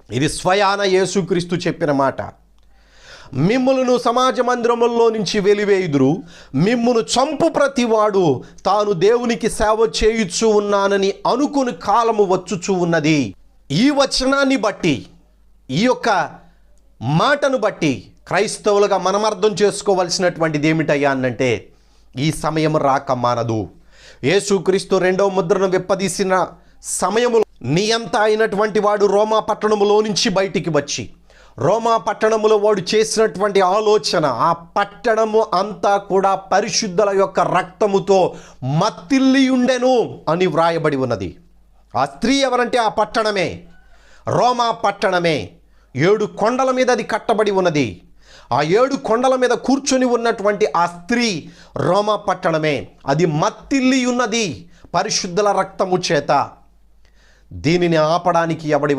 ఇది స్వయాన యేసుక్రీస్తు చెప్పిన మాట. మిమ్ములను సమాజ మందిరముల్లో నుంచి వెలివేయుదురు, మిమ్మును చంపు ప్రతివాడు తాను దేవునికి సేవ చేయుచు ఉన్నానని అనుకుని కాలము వచ్చుచూ ఉన్నది. ఈ వచనాన్ని బట్టి, ఈ యొక్క మాటను బట్టి క్రైస్తవులుగా మనం అర్థం చేసుకోవాల్సినటువంటిది ఏమిటయ్యా అనంటే, ఈ సమయం రాక మానదు. యేసుక్రీస్తు రెండవ ముద్రను విప్పదీసిన సమయములో నియంత అయినటువంటి వాడు రోమా పట్టణములో నుంచి బయటికి వచ్చి, రోమా పట్టణములో వాడు చేసినటువంటి ఆలోచన, ఆ పట్టణము అంతా కూడా పరిశుద్ధుల యొక్క రక్తముతో మత్తిల్లి ఉండెను అని వ్రాయబడి ఉన్నది. ఆ స్త్రీ ఎవరంటే ఆ పట్టణమే, రోమా పట్టణమే. 7 కొండల మీద అది కట్టబడి ఉన్నది. ఆ 7 కొండల మీద కూర్చొని ఉన్నటువంటి ఆ స్త్రీ రోమా పట్టణమే. అది మత్తిల్లి ఉన్నది పరిశుద్ధుల రక్తము చేత. దీనిని ఆపడానికి ఎవడి